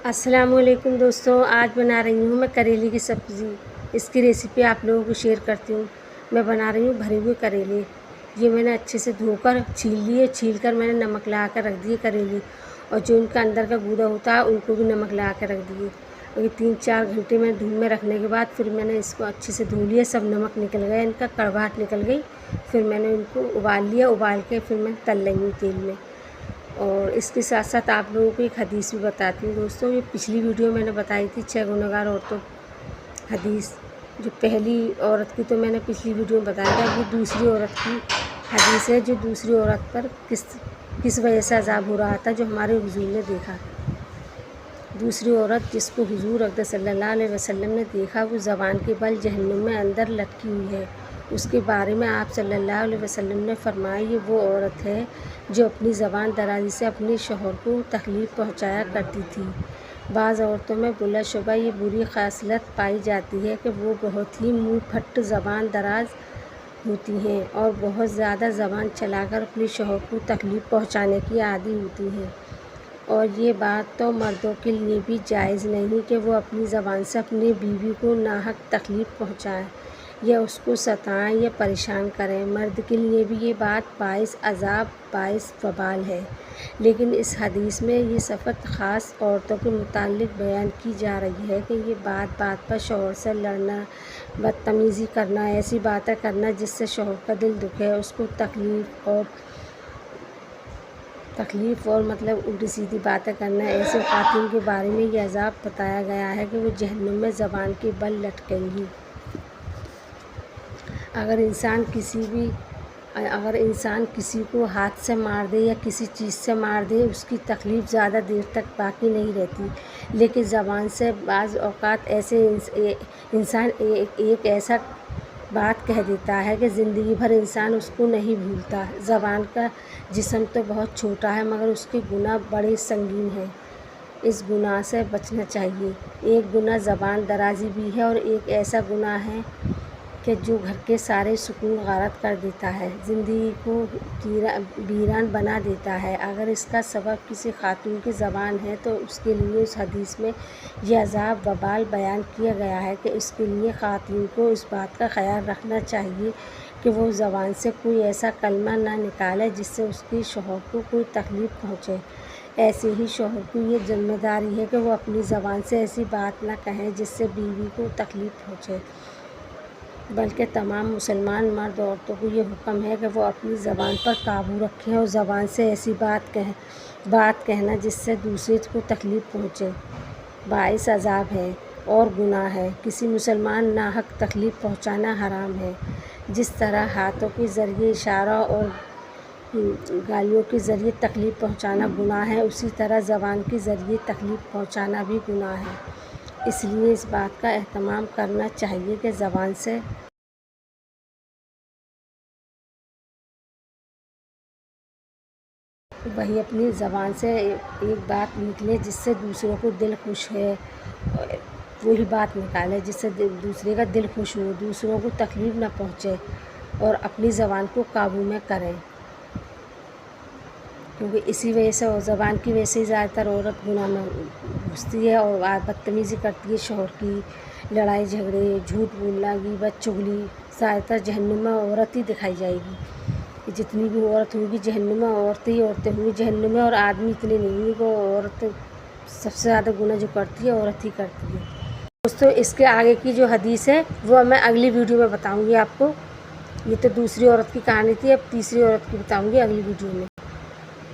السلام علیکم دوستوں، آج بنا رہی ہوں میں کریلے کی سبزی۔ اس کی ریسیپی آپ لوگوں کو شیئر کرتی ہوں۔ میں بنا رہی ہوں بھرے ہوئے کریلے۔ یہ میں نے اچھے سے دھو کر چھیل لیے، چھیل کر میں نے نمک لگا کر رکھ دیے کریلے، اور جو ان کا اندر کا گودا ہوتا ہے ان کو بھی نمک لگا کر رکھ دیے۔ اور یہ 3-4 گھنٹے میں دھوپ میں رکھنے کے بعد پھر میں نے اس کو اچھے سے دھو لیا، سب نمک نکل گیا، ان کا کڑواہٹ نکل گئی۔ پھر میں نے ان کو ابال لیا، ابال کے پھر میں تل رہی ہوں تیل میں۔ اور اس کے ساتھ ساتھ آپ لوگوں کو ایک حدیث بھی بتاتی ہوں دوستوں۔ یہ پچھلی ویڈیو میں نے بتائی تھی 6 گنہگار عورتوں حدیث، جو پہلی عورت کی تو میں نے پچھلی ویڈیو میں بتایا تھا، وہ دوسری عورت کی حدیث ہے، جو دوسری عورت پر کس وجہ سے عذاب ہو رہا تھا، جو ہمارے حضور نے دیکھا۔ دوسری عورت جس کو حضور اقدس صلی اللہ علیہ وسلم نے دیکھا، وہ زبان کے بل جہنم میں اندر لٹکی ہوئی ہے۔ اس کے بارے میں آپ صلی اللہ علیہ وسلم نے فرمایا، یہ وہ عورت ہے جو اپنی زبان درازی سے اپنے شوہر کو تکلیف پہنچایا کرتی تھی۔ بعض عورتوں میں بلا شبہ یہ بری خاصلت پائی جاتی ہے کہ وہ بہت ہی منہ پھٹ زبان دراز ہوتی ہیں اور بہت زیادہ زبان چلا کر اپنے شوہر کو تکلیف پہنچانے کی عادی ہوتی ہیں۔ اور یہ بات تو مردوں کے لیے بھی جائز نہیں کہ وہ اپنی زبان سے اپنی بیوی کو ناحق تکلیف پہنچائیں یا اس کو ستائیں یا پریشان کریں۔ مرد کے لیے بھی یہ بات باعث عذاب، باعث وبال ہے۔ لیکن اس حدیث میں یہ صفت خاص عورتوں کے متعلق بیان کی جا رہی ہے کہ یہ بات بات پر شوہر سے لڑنا، بدتمیزی کرنا، ایسی باتیں کرنا جس سے شوہر کا دل دکھے، اس کو تکلیف اور مطلب الٹی سیدھی باتیں کرنا، ایسے خواتین کے بارے میں یہ عذاب بتایا گیا ہے کہ وہ جہنم میں زبان کے بل لٹکیں گی۔ اگر انسان کسی کو ہاتھ سے مار دے یا کسی چیز سے مار دے، اس کی تکلیف زیادہ دیر تک باقی نہیں رہتی، لیکن زبان سے بعض اوقات ایسے انسان ایک ایسا بات کہہ دیتا ہے کہ زندگی بھر انسان اس کو نہیں بھولتا۔ زبان کا جسم تو بہت چھوٹا ہے مگر اس کے گناہ بڑے سنگین ہیں۔ اس گناہ سے بچنا چاہیے۔ ایک گناہ زبان درازی بھی ہے، اور ایک ایسا گناہ ہے کہ جو گھر کے سارے سکون غارت کر دیتا ہے، زندگی کو ویران بنا دیتا ہے۔ اگر اس کا سبب کسی خاتون کی زبان ہے تو اس کے لیے اس حدیث میں یہ عذاب وبال بیان کیا گیا ہے کہ اس کے لیے خواتین کو اس بات کا خیال رکھنا چاہیے کہ وہ زبان سے کوئی ایسا کلمہ نہ نکالے جس سے اس کے شوہر کو کوئی تکلیف پہنچے۔ ایسے ہی شوہر کی یہ ذمہ داری ہے کہ وہ اپنی زبان سے ایسی بات نہ کہیں جس سے بیوی کو تکلیف پہنچے، بلکہ تمام مسلمان مرد عورتوں کو یہ حکم ہے کہ وہ اپنی زبان پر قابو رکھیں، اور زبان سے ایسی بات کہنا جس سے دوسرے کو تکلیف پہنچے باعث عذاب ہے اور گناہ ہے۔ کسی مسلمان ناحق تکلیف پہنچانا حرام ہے۔ جس طرح ہاتھوں کے ذریعے اشارہ اور گالیوں کے ذریعے تکلیف پہنچانا گناہ ہے، اسی طرح زبان کے ذریعے تکلیف پہنچانا بھی گناہ ہے۔ اس لیے اس بات کا اہتمام کرنا چاہیے کہ زبان سے وہی اپنی زبان سے ایک بات نکلے جس سے دوسروں کو دل خوش ہے، وہی بات نکالے جس سے دوسرے کا دل خوش ہو، دوسروں کو تکلیف نہ پہنچے، اور اپنی زبان کو قابو میں کریں، کیونکہ اسی وجہ سے اور زبان کی وجہ سے زیادہ تر عورت گناہ میں گھستی ہے اور بدتمیزی کرتی ہے شوہر کی، لڑائی جھگڑے، جھوٹ بولنا، غیبت، چغلی، زیادہ تر جہنم میں عورت ہی دکھائی جائے گی۔ جتنی بھی عورت ہوگی جہنم میں عورتیں ہوں گی جہنم میں، اور آدمی اتنے نہیں ہوں گے کہ عورت سب سے زیادہ گناہ جو کرتی ہے عورت ہی کرتی ہے۔ دوستوں اس کے آگے کی جو حدیث ہے وہ میں اگلی ویڈیو میں بتاؤں گی آپ کو۔ یہ تو دوسری عورت کی کہانی تھی، اب تیسری عورت کی بتاؤں گی اگلی ویڈیو میں۔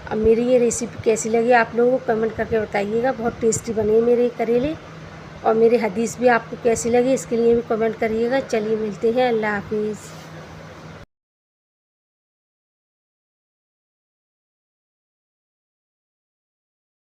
اب میری یہ ریسیپی کیسی لگی آپ لوگوں کو کمنٹ کر کے بتائیے گا۔ بہت ٹیسٹی بنے میرے کریلے، اور میری حدیث بھی آپ کو کیسی لگی اس کے لیے بھی کمنٹ کریے گا۔ چلیے ملتے ہیں، اللہ حافظ۔